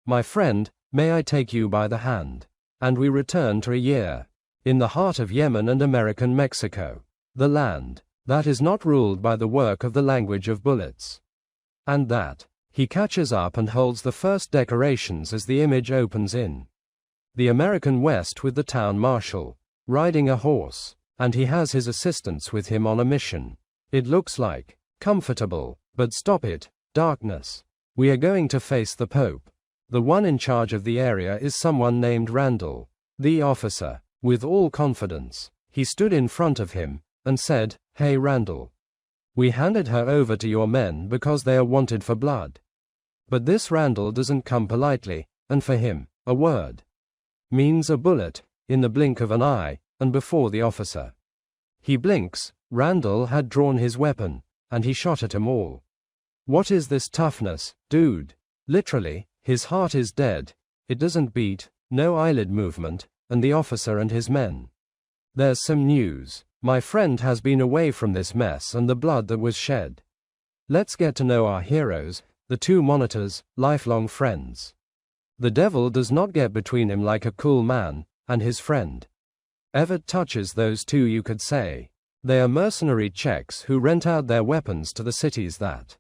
"My friend, may I take you by the hand?" And we return to a year in the heart of Yemen and American Mexico, the land that is not ruled by the work of the language of bullets. And that he catches up and holds the first decorations as the image opens in the American West with the town marshal riding a horse, and he has his assistants with him on a mission. It looks like comfortable, but stop it, darkness. We are going to face the Pope. The one in charge of the area is someone named Randall, the officer. With all confidence, he stood in front of him and said, "Hey Randall, we handed her over to your men because they are wanted for blood." But this Randall doesn't come politely, and for him, a word means a bullet, in the blink of an eye, and before the officer he blinks, Randall had drawn his weapon, and he shot at 'em all. What is this toughness, dude? Literally, his heart is dead, it doesn't beat, no eyelid movement, and the officer and his men. There's some news. My friend has been away from this mess and the blood that was shed. Let's get to know our heroes, the two monitors, lifelong friends. The devil does not get between him like a cool man and his friend ever touches those two, you could say. They are mercenary Czechs who rent out their weapons to the cities that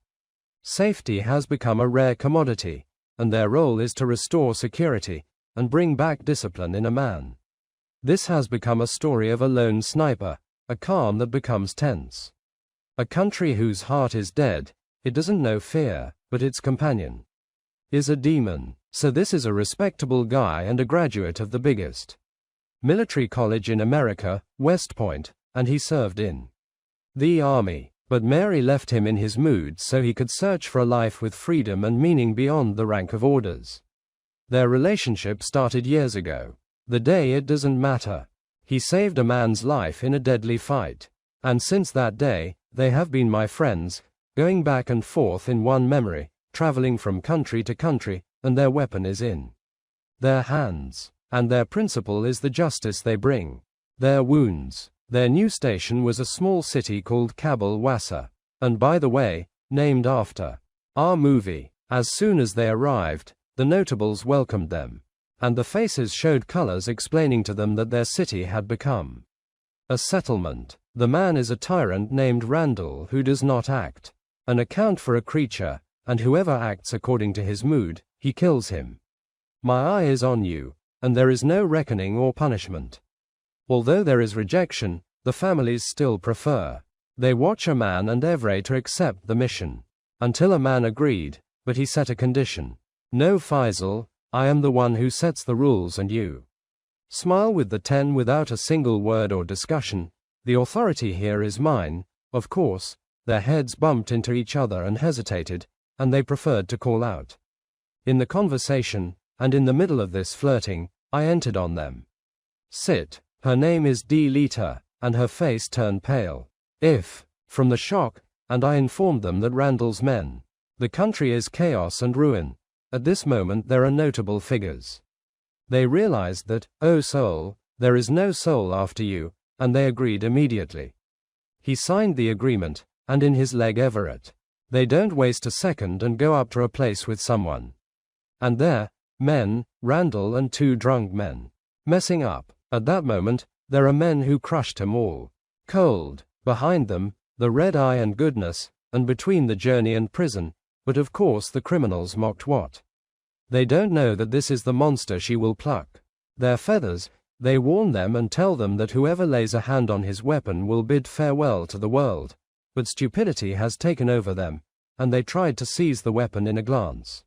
safety has become a rare commodity, and their role is to restore security and bring back discipline in a man. This has become a story of a lone sniper, a calm that becomes tense. A country whose heart is dead, it doesn't know fear, but its companion is a demon. So this is a respectable guy and a graduate of the biggest military college in America, West Point, and he served in the army. But Mary left him in his mood so he could search for a life with freedom and meaning beyond the rank of orders. Their relationship started years ago. The day it doesn't matter. He saved a man's life in a deadly fight. And since that day, they have been my friends, going back and forth in one memory, traveling from country to country, and their weapon is in their hands. And their principle is the justice they bring. Their wounds. Their new station was a small city called Kabul Wassa. And by the way, named after our movie. As soon as they arrived, the notables welcomed them. And the faces showed colors explaining to them that their city had become a settlement. The man is a tyrant named Randall who does not act an account for a creature, and whoever acts according to his mood, he kills him. My eye is on you, and there is no reckoning or punishment. Although there is rejection, the families still prefer. They watch a man and Evray to accept the mission. Until a man agreed, but he set a condition. No Faisal, I am the one who sets the rules and you smile with the 10 without a single word or discussion. The authority here is mine, of course. Their heads bumped into each other and hesitated, and they preferred to call out. In the conversation, and in the middle of this flirting, I entered on them. Sit. Her name is D. Lita, and her face turned pale. From the shock, and I informed them that Randall's men. The country is chaos and ruin. At this moment there are notable figures. They realized that, oh soul, there is no soul after you, and they agreed immediately. He signed the agreement, and in his leg Everett. They don't waste a second and go up to a place with someone. And there, men, Randall and 2 drunk men, messing up. At that moment, there are men who crushed him all. Cold. Behind them, the red eye and goodness, and between the journey and prison, but of course the criminals mocked what? They don't know that this is the monster she will pluck. Their feathers, they warn them and tell them that whoever lays a hand on his weapon will bid farewell to the world. But stupidity has taken over them, and they tried to seize the weapon in a glance.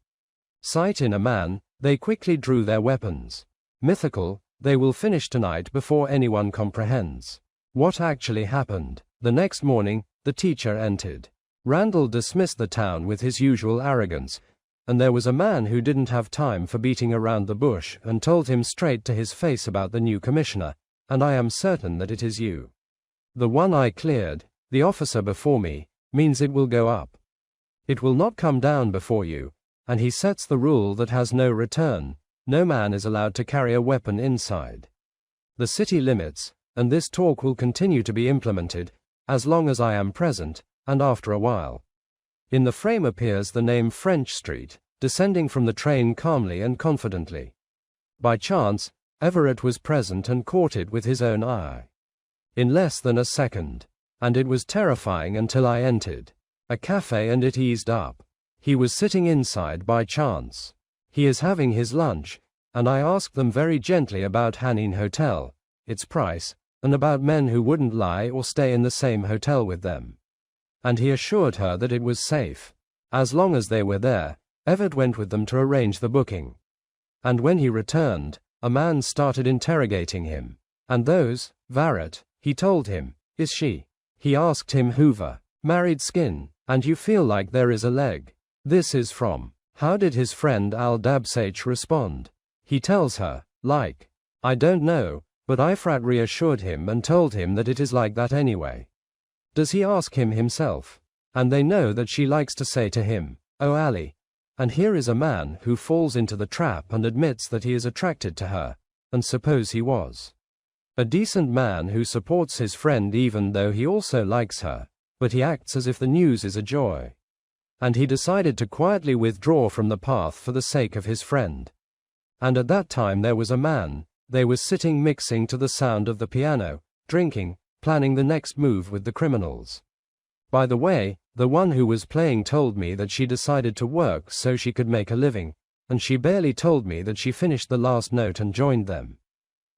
Sight in a man, they quickly drew their weapons. Mythical, they will finish tonight before anyone comprehends what actually happened. The next morning, the teacher entered. Randall dismissed the town with his usual arrogance, and there was a man who didn't have time for beating around the bush and told him straight to his face about the new commissioner, and I am certain that it is you. The one I cleared, the officer before me, means it will go up. It will not come down before you, and he sets the rule that has no return. No man is allowed to carry a weapon inside the city limits, and this talk will continue to be implemented, as long as I am present, and after a while. In the frame appears the name French Street, descending from the train calmly and confidently. By chance, Everett was present and caught it with his own eye. In less than a second. And it was terrifying until I entered a cafe and it eased up. He was sitting inside by chance. He is having his lunch, and I asked them very gently about Hanin Hotel, its price, and about men who wouldn't lie or stay in the same hotel with them. And he assured her that it was safe. As long as they were there, Everett went with them to arrange the booking. And when he returned, a man started interrogating him. And those, Varrett, he told him, is she? He asked him Hoover, married skin, and you feel like there is a leg. This is from. How did his friend Al Dabsach respond? He tells her, like, I don't know, but Ifrat reassured him and told him that it is like that anyway. Does he ask him himself? And they know that she likes to say to him, oh Ali. And here is a man who falls into the trap and admits that he is attracted to her, and suppose he was. A decent man who supports his friend even though he also likes her, but he acts as if the news is a joy. And he decided to quietly withdraw from the path for the sake of his friend. And at that time there was a man, they were sitting mixing to the sound of the piano, drinking, planning the next move with the criminals. By the way, the one who was playing told me that she decided to work so she could make a living, and she barely told me that she finished the last note and joined them.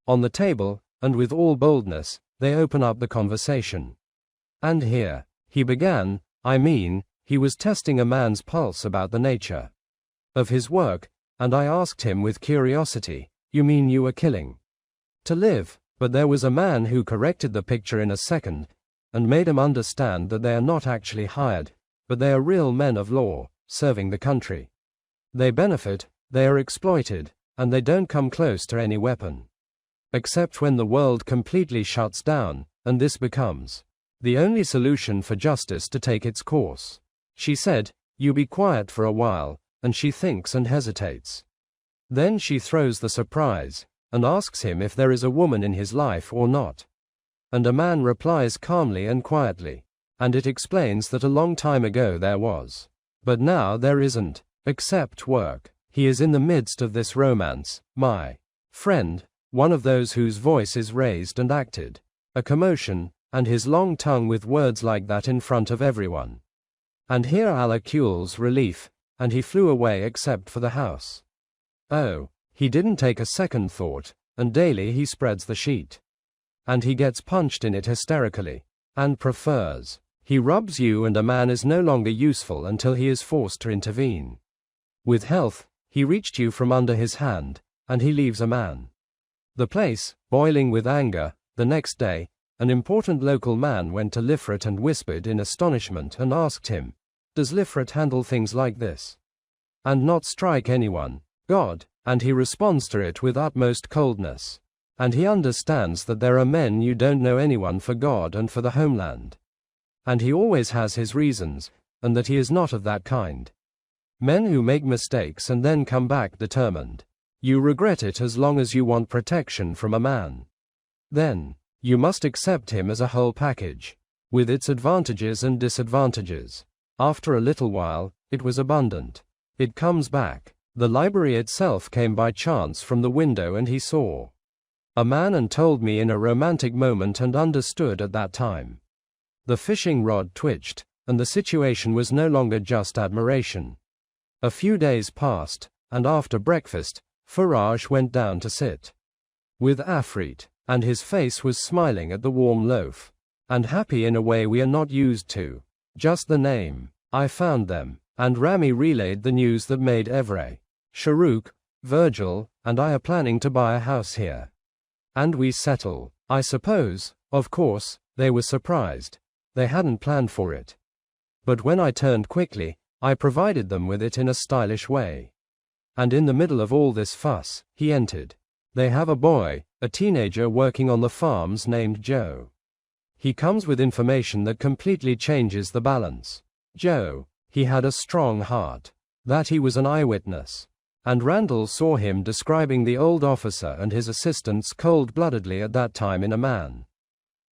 On the table, and with all boldness, they open up the conversation. And here, he began, he was testing a man's pulse about the nature of his work, and I asked him with curiosity, you mean you were killing to live? But there was a man who corrected the picture in a second, and made him understand that they are not actually hired, but they are real men of law, serving the country. They benefit, they are exploited, and they don't come close to any weapon. Except when the world completely shuts down, and this becomes the only solution for justice to take its course. She said, you be quiet for a while, and she thinks and hesitates. Then she throws the surprise, and asks him if there is a woman in his life or not. And a man replies calmly and quietly, and it explains that a long time ago there was. But now there isn't, except work. He is in the midst of this romance, my friend, one of those whose voice is raised and acted. A commotion, and his long tongue with words like that in front of everyone. And here Allah Kule's relief, and he flew away except for the house. Oh, he didn't take a second thought, and daily he spreads the sheet. And he gets punched in it hysterically, and prefers. He rubs you and a man is no longer useful until he is forced to intervene. With health, he reached you from under his hand, and he leaves a man. The place, boiling with anger, the next day, an important local man went to Liffret and whispered in astonishment and asked him, does Liffret handle things like this? And not strike anyone, God? And he responds to it with utmost coldness. And he understands that there are men you don't know anyone for God and for the homeland. And he always has his reasons, and that he is not of that kind. Men who make mistakes and then come back determined. You regret it as long as you want protection from a man. Then, you must accept him as a whole package, with its advantages and disadvantages. After a little while, it was abundant. It comes back. The library itself came by chance from the window and he saw a man and told me in a romantic moment and understood at that time. The fishing rod twitched, and the situation was no longer just admiration. A few days passed, and after breakfast, Faraj went down to sit with Afrit, and his face was smiling at the warm loaf, and happy in a way we are not used to. Just the name. I found them, and Rami relayed the news that made Evray, Shahrukh, Virgil, and I are planning to buy a house here. And we settle. I suppose, of course, they were surprised. They hadn't planned for it. But when I turned quickly, I provided them with it in a stylish way. And in the middle of all this fuss, he entered. They have a boy, a teenager working on the farms named Joe. He comes with information that completely changes the balance. Joe, he had a strong heart. That he was an eyewitness. And Randall saw him describing the old officer and his assistants cold-bloodedly at that time in a man.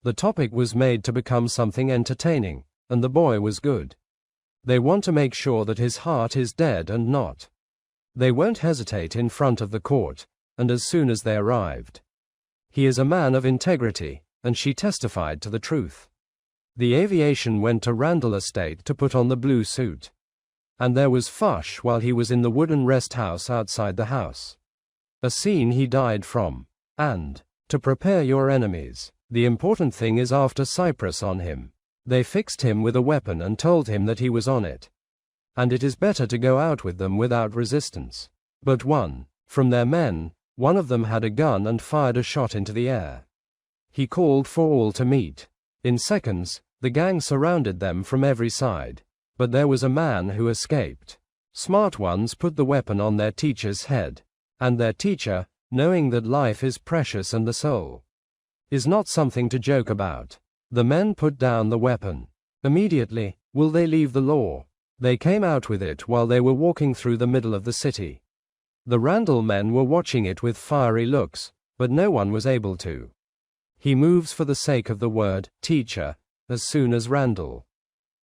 The topic was made to become something entertaining, and the boy was good. They want to make sure that his heart is dead and not They won't hesitate in front of the court, and as soon as they arrived. He is a man of integrity, and she testified to the truth. The aviation went to Randall Estate to put on the blue suit. And there was fush while he was in the wooden rest house outside the house. A scene he died from. And, to prepare your enemies, the important thing is after Cyprus on him. They fixed him with a weapon and told him that he was on it. And it is better to go out with them without resistance. But from their men, one of them had a gun and fired a shot into the air. He called for all to meet. In seconds, the gang surrounded them from every side. But there was a man who escaped. Smart ones put the weapon on their teacher's head. And their teacher, knowing that life is precious and the soul is not something to joke about. The men put down the weapon. Immediately, will they leave the law? They came out with it while they were walking through the middle of the city. The Randall men were watching it with fiery looks, but no one was able to. He moves for the sake of the word, teacher, as soon as Randall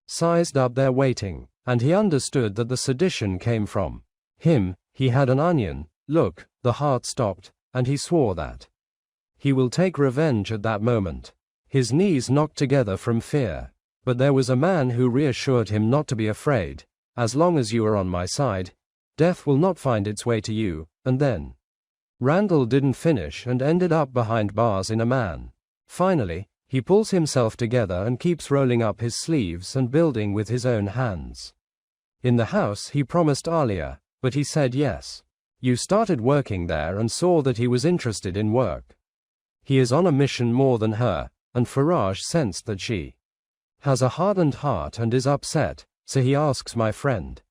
sized up their waiting, and he understood that the sedition came from him. He had an onion. Look, the heart stopped, and he swore that he will take revenge at that moment. His knees knocked together from fear. But there was a man who reassured him not to be afraid. As long as you are on my side, death will not find its way to you. And then Randall didn't finish and ended up behind bars in a man. Finally, he pulls himself together and keeps rolling up his sleeves and building with his own hands. In the house he promised Alia, but he said yes. You started working there and saw that he was interested in work. He is on a mission more than her, and Faraj sensed that she has a hardened heart and is upset, so he asks my friend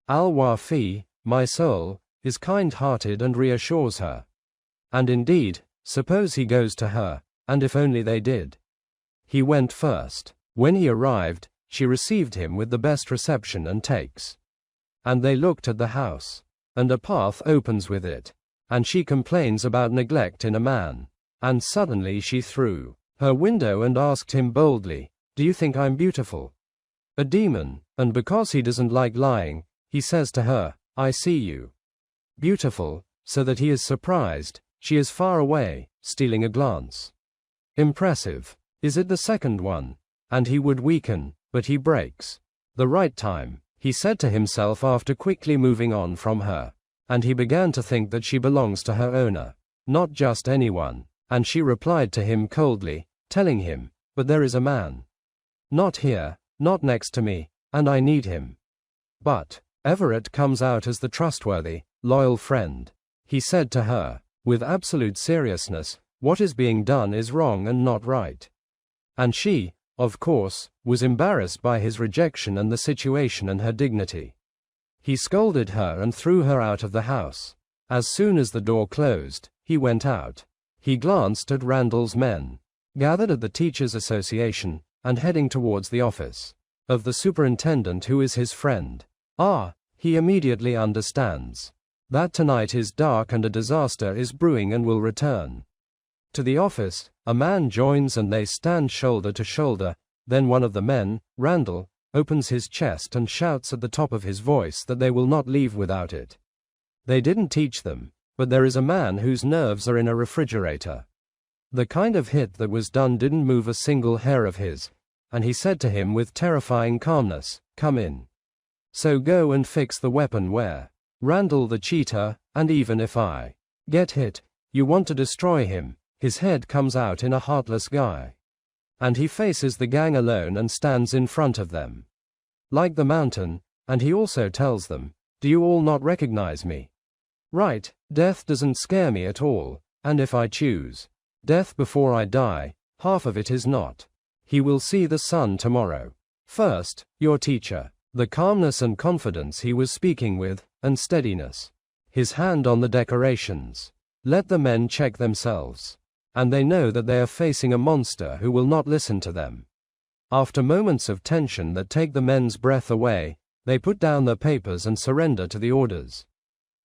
Al-Wafi, my soul, is kind-hearted and reassures her. And indeed, suppose he goes to her, and if only they did. He went first. When he arrived, she received him with the best reception and takes. And they looked at the house. And a path opens with it. And she complains about neglect in a man. And suddenly she threw her window and asked him boldly, do you think I'm beautiful? A demon, and because he doesn't like lying, he says to her, I see you. Beautiful, so that he is surprised. She is far away, stealing a glance. Impressive. Is it the second one? And he would weaken, but he breaks. The right time, he said to himself after quickly moving on from her. And he began to think that she belongs to her owner, not just anyone. And she replied to him coldly, telling him, but there is a man. Not here, not next to me, and I need him. But Everett comes out as the trustworthy, loyal friend. He said to her, with absolute seriousness, what is being done is wrong and not right. And she, of course, was embarrassed by his rejection and the situation and her dignity. He scolded her and threw her out of the house. As soon as the door closed, he went out. He glanced at Randall's men, gathered at the Teachers' Association, and heading towards the office of the superintendent who is his friend. He immediately understands that tonight is dark and a disaster is brewing and will return. To the office, a man joins and they stand shoulder to shoulder. Then one of the men, Randall, opens his chest and shouts at the top of his voice that they will not leave without it. They didn't teach them, but there is a man whose nerves are in a refrigerator. The kind of hit that was done didn't move a single hair of his, and he said to him with terrifying calmness, come in. So go and fix the weapon where Randall the cheater, and even if I get hit, you want to destroy him. His head comes out in a heartless guy. And he faces the gang alone and stands in front of them. Like the mountain, and he also tells them, do you all not recognize me? Right, death doesn't scare me at all, and if I choose death before I die, half of it is not. He will see the sun tomorrow. First, your teacher. The calmness and confidence he was speaking with, and steadiness. His hand on the decorations. Let the men check themselves. And they know that they are facing a monster who will not listen to them. After moments of tension that take the men's breath away, they put down their papers and surrender to the orders.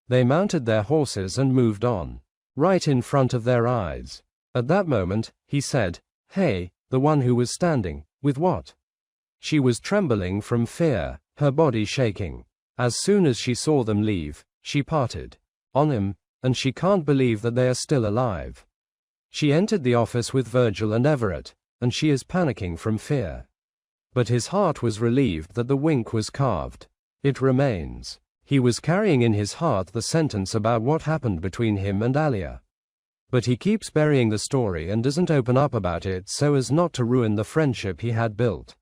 They mounted their horses and moved on. Right in front of their eyes. At that moment, he said, hey, the one who was standing, with what? She was trembling from fear, her body shaking. As soon as she saw them leave, she parted on him, and she can't believe that they are still alive. She entered the office with Virgil and Everett, and she is panicking from fear. But his heart was relieved that the wink was carved. It remains. He was carrying in his heart the sentence about what happened between him and Alia. But he keeps burying the story and doesn't open up about it so as not to ruin the friendship he had built.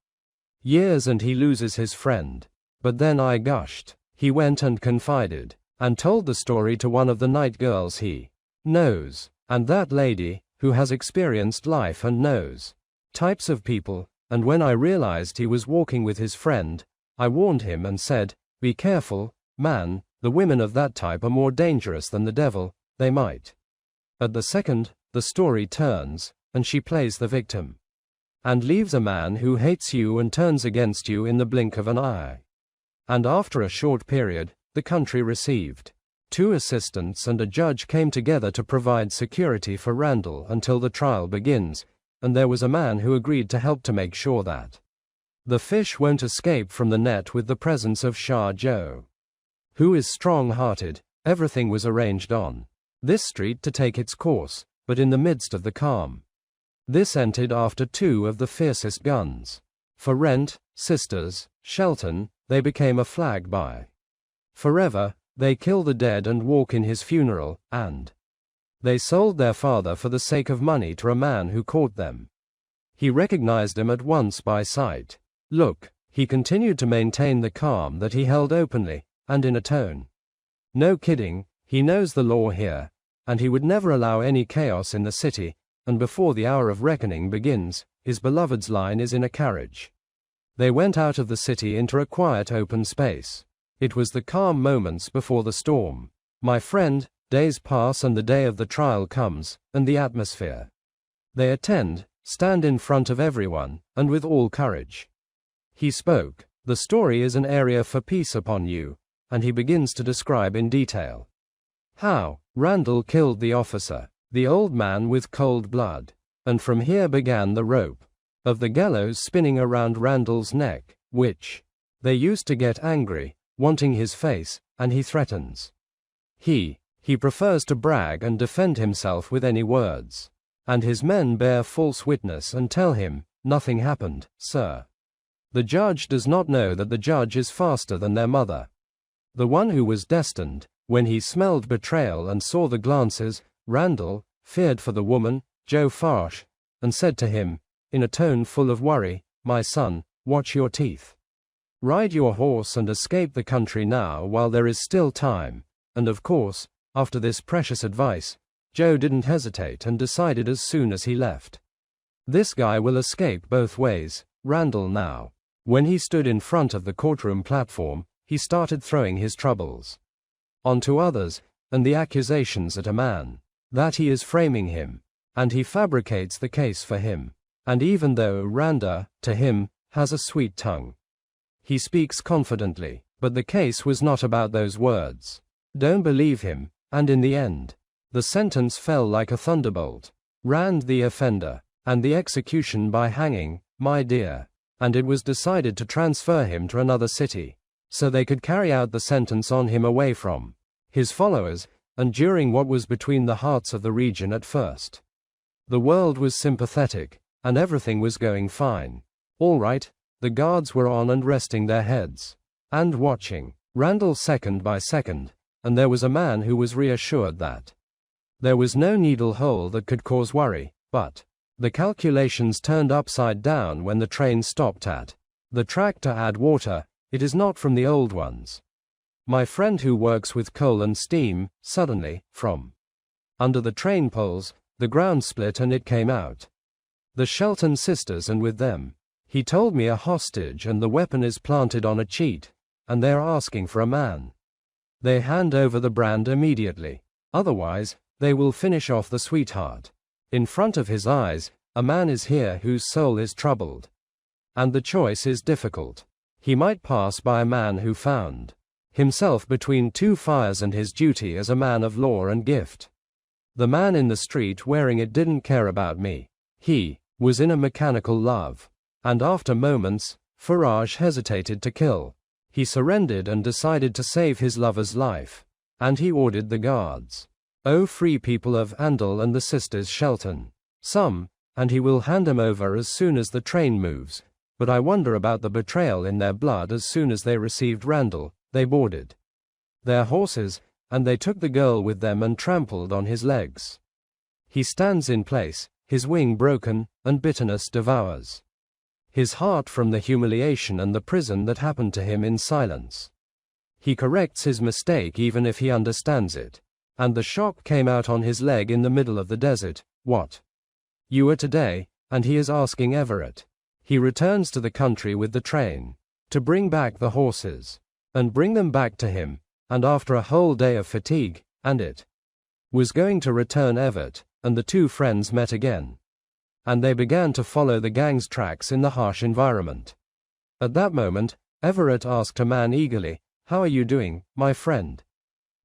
Years and he loses his friend. But then I gushed. He went and confided, and told the story to one of the night girls he knows, and that lady, who has experienced life and knows types of people, and when I realized he was walking with his friend, I warned him and said, "Be careful, man, the women of that type are more dangerous than the devil, they might." At the second, the story turns, and she plays the victim. And leaves a man who hates you and turns against you in the blink of an eye. And after a short period, the country received 2 assistants and a judge came together to provide security for Randall until the trial begins, and there was a man who agreed to help to make sure that the fish won't escape from the net with the presence of Shah Joe, who is strong-hearted. Everything was arranged on this street to take its course, but in the midst of the calm. This ended after 2 of the fiercest guns for rent, sisters, Shelton, they became a flag by forever, they kill the dead and walk in his funeral, and they sold their father for the sake of money to a man who caught them. He recognized him at once by sight. Look, he continued to maintain the calm that he held openly, and in a tone. No kidding, he knows the law here, and he would never allow any chaos in the city, and before the hour of reckoning begins, his beloved's line is in a carriage. They went out of the city into a quiet open space. It was the calm moments before the storm. My friend, days pass and the day of the trial comes, and the atmosphere. They attend, stand in front of everyone, and with all courage. He spoke. The story is an area for peace upon you, and he begins to describe in detail how Randall killed the officer, the old man with cold blood, and from here began the rope of the gallows spinning around Randall's neck, which they used to get angry, wanting his face, and he threatens. He prefers to brag and defend himself with any words. And his men bear false witness and tell him, "Nothing happened, sir." The judge does not know that the judge is faster than their mother. The one who was destined, when he smelled betrayal and saw the glances, Randall feared for the woman, Joe Farsh, and said to him, in a tone full of worry, "My son, watch your teeth. Ride your horse and escape the country now while there is still time." And of course, after this precious advice, Joe didn't hesitate and decided as soon as he left. This guy will escape both ways, Randall now. When he stood in front of the courtroom platform, he started throwing his troubles onto others, and the accusations at a man, that he is framing him, and he fabricates the case for him. And even though Randa, to him, has a sweet tongue, he speaks confidently, but the case was not about those words. Don't believe him, and in the end, the sentence fell like a thunderbolt. Rand the offender, and the execution by hanging, my dear. And it was decided to transfer him to another city, so they could carry out the sentence on him away from his followers, and during what was between the hearts of the region at first. The world was sympathetic, and everything was going fine. All right, the guards were on and resting their heads, and watching Randall second by second, and there was a man who was reassured that there was no needle hole that could cause worry, but the calculations turned upside down when the train stopped at the track to add water. It is not from the old ones. My friend who works with coal and steam, suddenly, from under the train poles, the ground split and it came out. The Shelton sisters, and with them, he told me, a hostage, and the weapon is planted on a cheat, and they are asking for a man. They hand over the brand immediately. Otherwise, they will finish off the sweetheart. In front of his eyes, a man is here whose soul is troubled. And the choice is difficult. He might pass by a man who found himself between 2 fires and his duty as a man of law and gift. The man in the street wearing it didn't care about me. He was in a mechanical love. And after moments, Faraj hesitated to kill. He surrendered and decided to save his lover's life. And he ordered the guards, "O free people of Andal and the sisters Shelton, some, and he will hand them over as soon as the train moves. But I wonder about the betrayal in their blood. As soon as they received Randall, they boarded their horses, and they took the girl with them and trampled on his legs. He stands in place, his wing broken, and bitterness devours his heart from the humiliation and the prison that happened to him in silence. He corrects his mistake even if he understands it. And the shock came out on his leg in the middle of the desert. What? You are today, and he is asking Everett. He returns to the country with the train, to bring back the horses, and bring them back to him, and after a whole day of fatigue, and it was going to return Everett, and the two friends met again. And they began to follow the gang's tracks in the harsh environment. At that moment, Everett asked a man eagerly, "How are you doing, my friend?"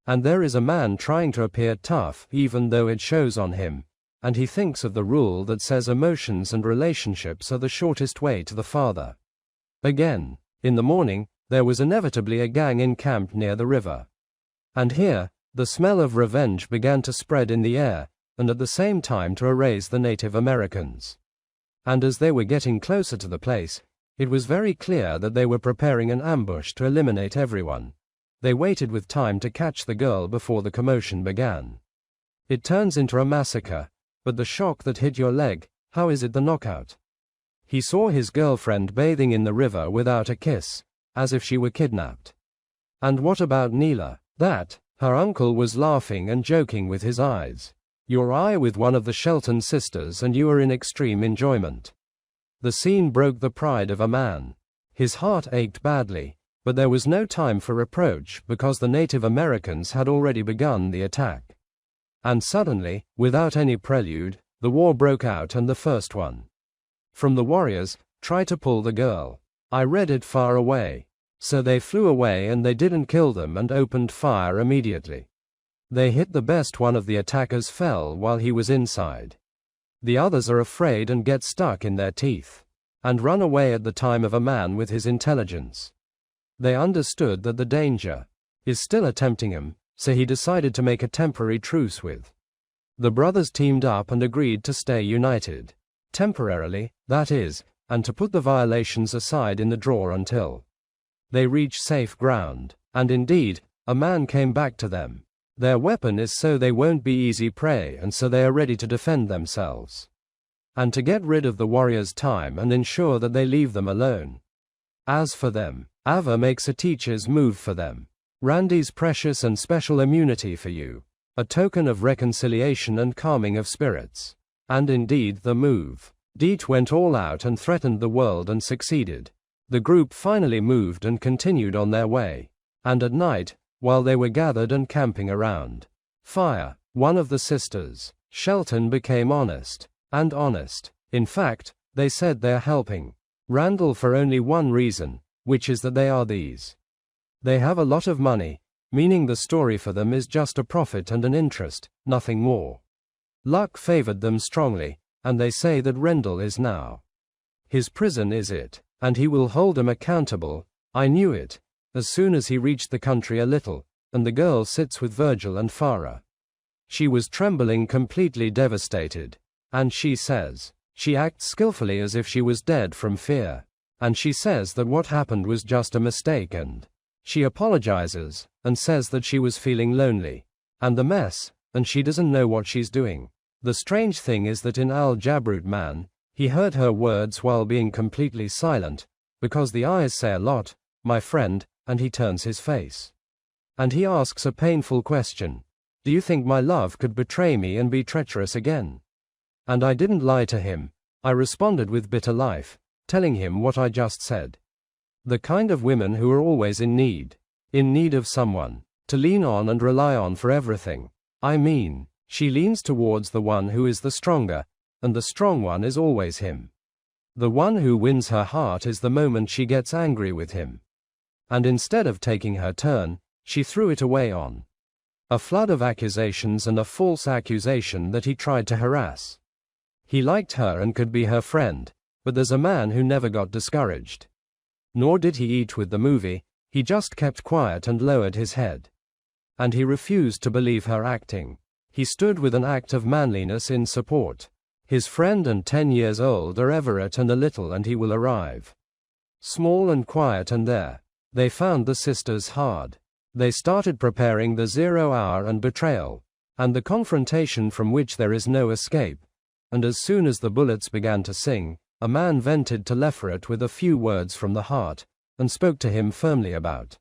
And there is a man trying to appear tough even though it shows on him, and he thinks of the rule that says emotions and relationships are the shortest way to the Father. Again, in the morning, there was inevitably a gang encamped near the river. And here, the smell of revenge began to spread in the air, and at the same time to erase the Native Americans. And as they were getting closer to the place, it was very clear that they were preparing an ambush to eliminate everyone. They waited with time to catch the girl before the commotion began. It turns into a massacre, but the shock that hit your leg, how is it the knockout? He saw his girlfriend bathing in the river without a kiss, as if she were kidnapped. And what about Neela? That, her uncle was laughing and joking with his eyes. Your eye with one of the Shelton sisters and you are in extreme enjoyment. The scene broke the pride of a man. His heart ached badly, but there was no time for reproach because the Native Americans had already begun the attack. And suddenly, without any prelude, the war broke out and the first one from the warriors tried to pull the girl. I read it far away. So they flew away and they didn't kill them and opened fire immediately. They hit the best one of the attackers fell while he was inside. The others are afraid and get stuck in their teeth, and run away at the time of a man with his intelligence. They understood that the danger is still attempting him, so he decided to make a temporary truce with. The brothers teamed up and agreed to stay united. Temporarily, that is, and to put the violations aside in the drawer until they reach safe ground. And indeed, a man came back to them. Their weapon is so they won't be easy prey and so they are ready to defend themselves. And to get rid of the warriors' time and ensure that they leave them alone. As for them, Ava makes a teacher's move for them. Randy's precious and special immunity for you. A token of reconciliation and calming of spirits. And indeed the move. Deet went all out and threatened the world and succeeded. The group finally moved and continued on their way. And at night, while they were gathered and camping around fire, one of the sisters, Shelton, became honest. And honest. In fact, they said they're helping Randall for only one reason, which is that they are these. They have a lot of money, meaning the story for them is just a profit and an interest, nothing more. Luck favored them strongly, and they say that Randall is now his prison is it, and he will hold them accountable. I knew it. As soon as he reached the country a little, and the girl sits with Virgil and Farah. She was trembling, completely devastated. And she says, she acts skillfully as if she was dead from fear. And she says that what happened was just a mistake and she apologizes, and says that she was feeling lonely. And the mess, and she doesn't know what she's doing. The strange thing is that in Al Jabrut Man, he heard her words while being completely silent, because the eyes say a lot, my friend, and he turns his face. And he asks a painful question. Do you think my love could betray me and be treacherous again? And I didn't lie to him. I responded with bitter life, telling him what I just said. The kind of women who are always in need of someone to lean on and rely on for everything. I mean, she leans towards the one who is the stronger, and the strong one is always him. The one who wins her heart is the moment she gets angry with him. And instead of taking her turn, she threw it away on a flood of accusations and a false accusation that he tried to harass. He liked her and could be her friend, but there's a man who never got discouraged. Nor did he eat with the movie, he just kept quiet and lowered his head. and he refused to believe her acting. He stood with an act of manliness in support. His friend and 10 years old are Everett and a little and he will arrive. Small and quiet and there. They found the sisters hard. They started preparing the 0 hour and betrayal, and the confrontation from which there is no escape. And as soon as the bullets began to sing, a man vented to Leferet with a few words from the heart, and spoke to him firmly about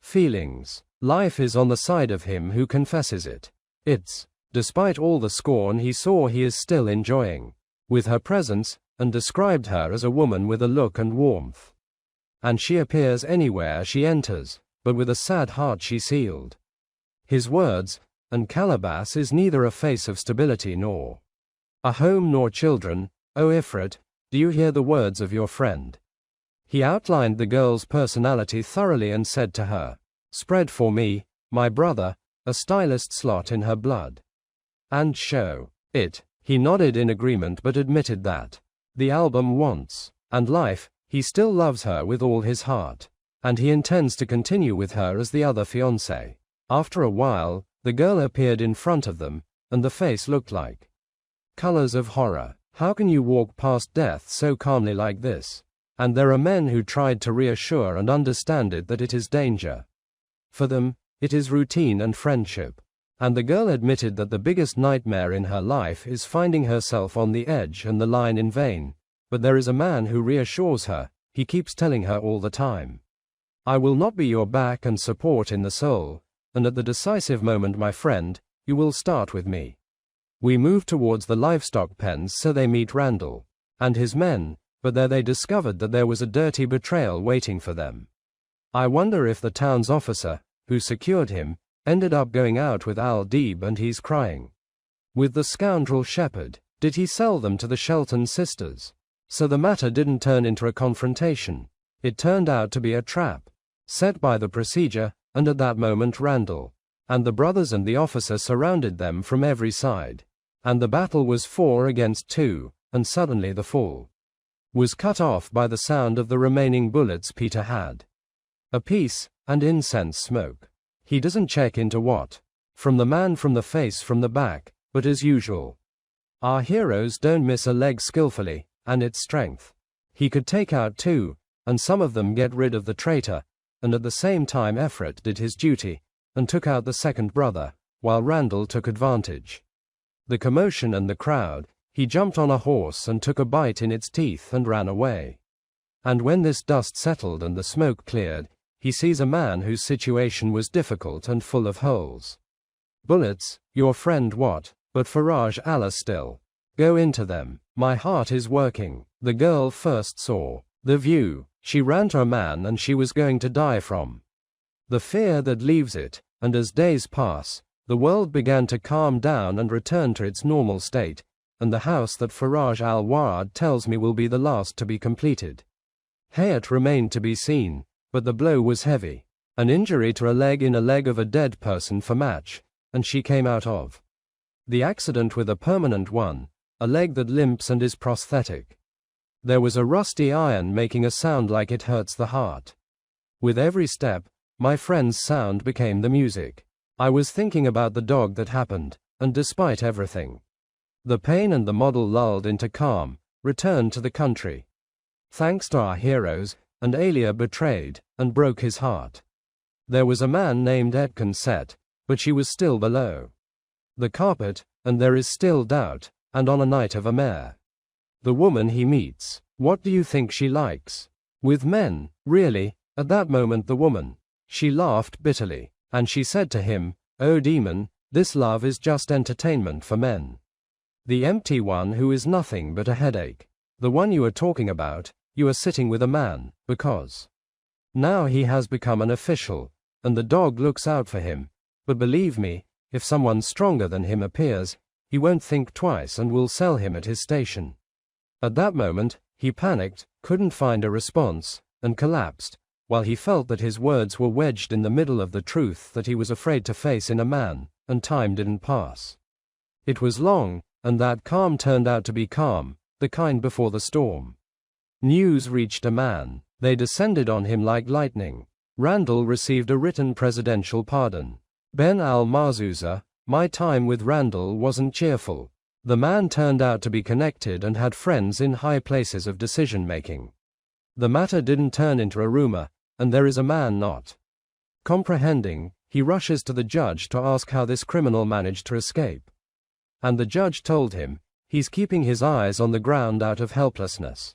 feelings. Life is on the side of him who confesses it. It's, despite all the scorn he saw, he is still enjoying, with her presence, and described her as a woman with a look and warmth. And she appears anywhere she enters, but with a sad heart she sealed. His words, and Calabash is neither a face of stability nor a home nor children. O Ifrit, do you hear the words of your friend? He outlined the girl's personality thoroughly and said to her, spread for me, my brother, a stylist slot in her blood. And show it. He nodded in agreement but admitted that the album wants, and life, he still loves her with all his heart. And he intends to continue with her as the other fiancé. After a while, the girl appeared in front of them, and the face looked like colors of horror. How can you walk past death so calmly like this? And there are men who tried to reassure and understand it that it is danger. For them, it is routine and friendship. And the girl admitted that the biggest nightmare in her life is finding herself on the edge and the line in vain. But there is a man who reassures her. He keeps telling her all the time, I will not be your back and support in the soul, and at the decisive moment, my friend, you will start with me. We move towards the livestock pens so they meet Randall and his men, but there they discovered that there was a dirty betrayal waiting for them. I wonder if the town's officer, who secured him, ended up going out with Al-Deeb and he's crying with the scoundrel shepherd. Did he sell them to the Shelton sisters? So the matter didn't turn into a confrontation. It turned out to be a trap set by the procedure, and at that moment Randall and the brothers and the officer surrounded them from every side. And the battle was 4 against 2, and suddenly the fall was cut off by the sound of the remaining bullets Peter had. A piece, and incense smoke. He doesn't check into what from the man from the face from the back, but as usual, our heroes don't miss a leg skillfully, and its strength. He could take out 2, and some of them get rid of the traitor, and at the same time Efrat did his duty, and took out the second brother, while Randall took advantage. The commotion and the crowd, he jumped on a horse and took a bite in its teeth and ran away. And when this dust settled and the smoke cleared, he sees a man whose situation was difficult and full of holes. Bullets, your friend what, but Faraj Allah still. Go into them, my heart is working. The girl first saw the view. She ran to a man and she was going to die from the fear that leaves it, and as days pass, the world began to calm down and return to its normal state, and the house that Faraj al-Warad tells me will be the last to be completed. Hayat remained to be seen, but the blow was heavy. An injury to a leg in a leg of a dead person for match, and she came out of the accident with a permanent one, a leg that limps and is prosthetic. There was a rusty iron making a sound like it hurts the heart. With every step, my friend's sound became the music. I was thinking about the dog that happened, and despite everything, the pain and the model lulled into calm, returned to the country. Thanks to our heroes, and Alia betrayed, and broke his heart. There was a man named Etkin Set, but she was still below the carpet, and there is still doubt, and on a night of a mare. The woman he meets, what do you think she likes? With men, really, at that moment the woman. She laughed bitterly, and she said to him, "Oh demon, this love is just entertainment for men. The empty one who is nothing but a headache. The one you are talking about, you are sitting with a man, because now he has become an official, and the dog looks out for him, but believe me, if someone stronger than him appears, he won't think twice and will sell him at his station." At that moment, he panicked, couldn't find a response, and collapsed, while he felt that his words were wedged in the middle of the truth that he was afraid to face in a man, and time didn't pass. It was long, and that calm turned out to be calm, the kind before the storm. News reached a man. They descended on him like lightning. Randall received a written presidential pardon. Ben al-Marzouza, my time with Randall wasn't cheerful. The man turned out to be connected and had friends in high places of decision-making. The matter didn't turn into a rumor, and there is a man not comprehending. He rushes to the judge to ask how this criminal managed to escape. And the judge told him, he's keeping his eyes on the ground out of helplessness.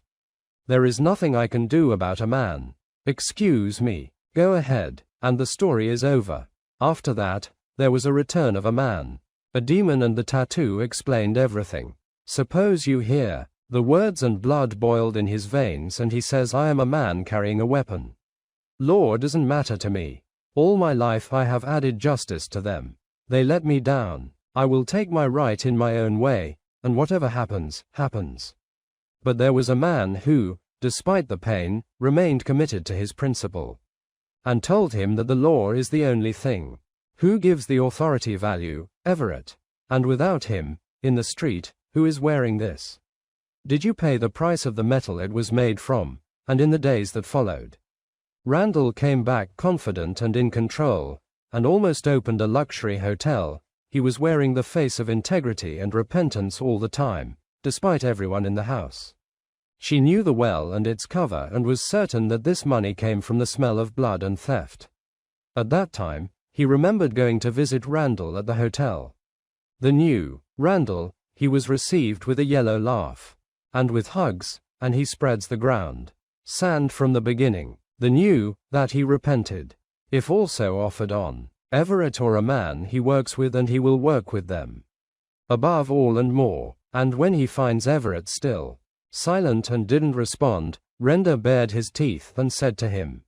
There is nothing I can do about a man. Excuse me. Go ahead. And the story is over. After that, there was a return of a man. A demon, and the tattoo explained everything. Suppose you hear the words, and blood boiled in his veins, and he says, I am a man carrying a weapon. Law doesn't matter to me. All my life I have added justice to them. They let me down. I will take my right in my own way, and whatever happens, happens. But there was a man who, despite the pain, remained committed to his principle. And told him that the law is the only thing. Who gives the authority value? Everett. And without him, in the street, who is wearing this? Did you pay the price of the metal it was made from? And in the days that followed, Randall came back confident and in control, and almost opened a luxury hotel. He was wearing the face of integrity and repentance all the time, despite everyone in the house. She knew the well and its cover and was certain that this money came from the smell of blood and theft. At that time, he remembered going to visit Randall at the hotel. The new Randall, he was received with a yellow laugh, and with hugs, and he spreads the ground. Sand from the beginning. The new, that he repented. If also offered on Everett or a man he works with, and he will work with them. Above all and more. And when he finds Everett still silent and didn't respond, Render bared his teeth and said to him,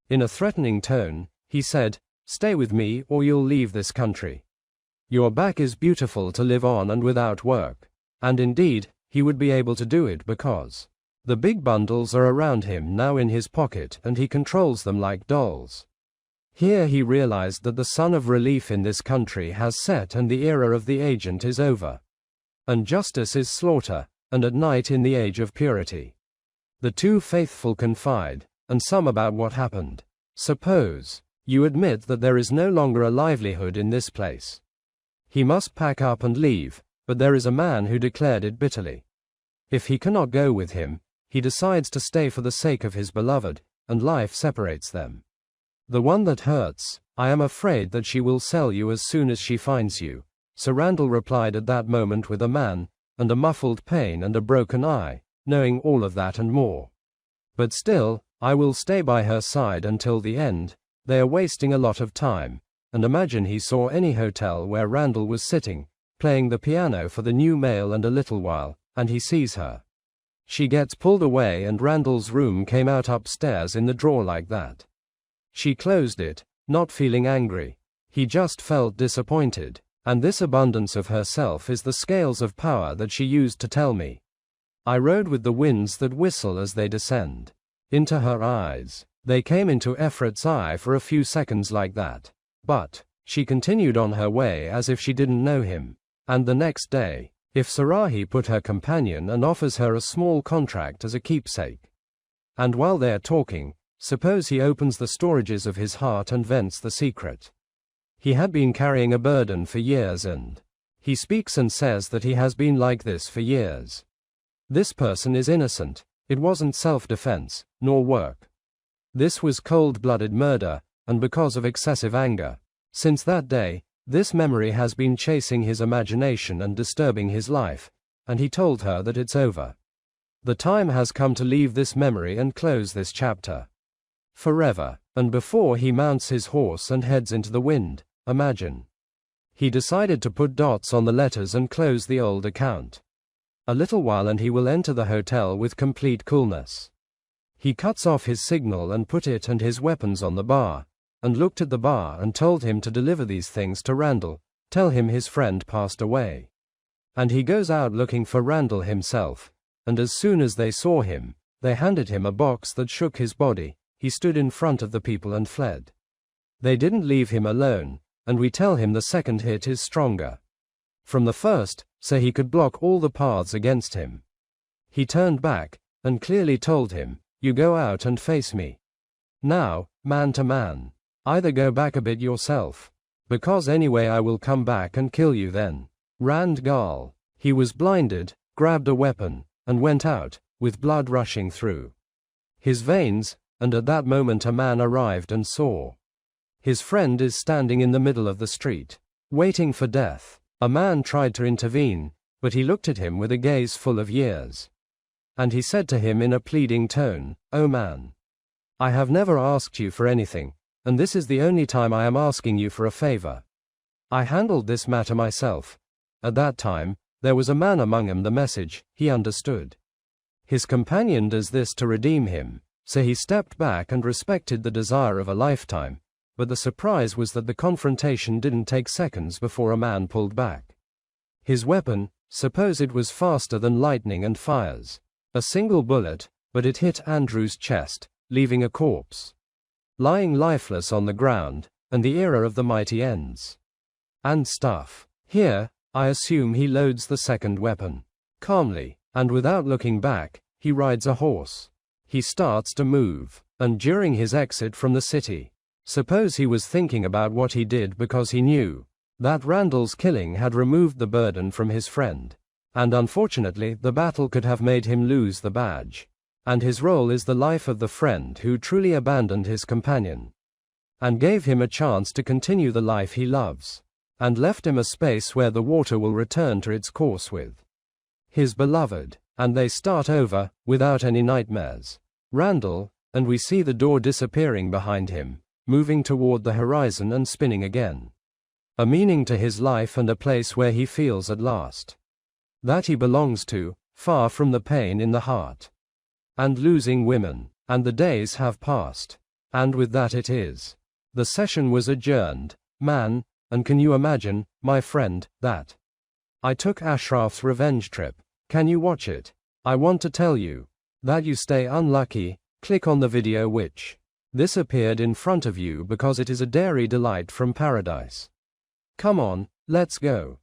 in a threatening tone, he said, stay with me or you'll leave this country. Your back is beautiful to live on and without work. And indeed, he would be able to do it because the big bundles are around him now in his pocket, and he controls them like dolls. Here he realized that the sun of relief in this country has set and the era of the agent is over. And justice is slaughter, and at night in the age of purity. The two faithful confide, and some about what happened. Suppose you admit that there is no longer a livelihood in this place. He must pack up and leave, but there is a man who declared it bitterly. If he cannot go with him, he decides to stay for the sake of his beloved, and life separates them. The one that hurts, I am afraid that she will sell you as soon as she finds you. Sir Randall replied at that moment with a man, and a muffled pain and a broken eye, knowing all of that and more. But still, I will stay by her side until the end. They are wasting a lot of time. And imagine he saw any hotel where Randall was sitting, playing the piano for the new male, and a little while, and he sees her. She gets pulled away, and Randall's room came out upstairs in the drawer like that. She closed it, not feeling angry. He just felt disappointed. And this abundance of herself is the scales of power that she used to tell me. I rode with the winds that whistle as they descend. Into her eyes. They came into Everett's eye for a few seconds like that. But she continued on her way as if she didn't know him. And the next day, if Sarahi put her companion and offers her a small contract as a keepsake. And while they're talking, suppose he opens the storages of his heart and vents the secret. He had been carrying a burden for years, and he speaks and says that he has been like this for years. This person is innocent. It wasn't self-defense, nor work. This was cold-blooded murder, and because of excessive anger. Since that day, this memory has been chasing his imagination and disturbing his life, and he told her that it's over. The time has come to leave this memory and close this chapter. Forever. And before he mounts his horse and heads into the wind, imagine. He decided to put dots on the letters and close the old account. A little while and he will enter the hotel with complete coolness. He cuts off his signal and put it and his weapons on the bar, and looked at the bar and told him to deliver these things to Randall, tell him his friend passed away. And he goes out looking for Randall himself, and as soon as they saw him, they handed him a box that shook his body. He stood in front of the people and fled. They didn't leave him alone, and we tell him the second hit is stronger. From the first, so he could block all the paths against him. He turned back, and clearly told him, you go out and face me. Now, man to man. Either go back a bit yourself. Because anyway I will come back and kill you then. Rand Gal. He was blinded, grabbed a weapon, and went out, with blood rushing through his veins, and at that moment a man arrived and saw. His friend is standing in the middle of the street, waiting for death. A man tried to intervene, but he looked at him with a gaze full of years. And he said to him in a pleading tone, "Oh man, I have never asked you for anything, and this is the only time I am asking you for a favor. I handled this matter myself." At that time, there was a man among them. The message, he understood. His companion does this to redeem him, so he stepped back and respected the desire of a lifetime, but the surprise was that the confrontation didn't take seconds before a man pulled back. His weapon, suppose it was faster than lightning and fires. A single bullet, but it hit Andrew's chest, leaving a corpse lying lifeless on the ground, and the era of the mighty ends. And stuff. Here, I assume he loads the second weapon. Calmly, and without looking back, he rides a horse. He starts to move, and during his exit from the city, suppose he was thinking about what he did because he knew that Randall's killing had removed the burden from his friend. And unfortunately, the battle could have made him lose the badge. And his role is the life of the friend who truly abandoned his companion and gave him a chance to continue the life he loves, and left him a space where the water will return to its course with his beloved, and they start over, without any nightmares. Randall, and we see the door disappearing behind him, moving toward the horizon and spinning again. A meaning to his life and a place where he feels at last that he belongs to, far from the pain in the heart and losing women. And the days have passed. And with that it is. The session was adjourned, man, and can you imagine, my friend, that I took Ashraf's revenge trip. Can you watch it? I want to tell you that you stay unlucky. Click on the video which this appeared in front of you because it is a dairy delight from paradise. Come on, let's go.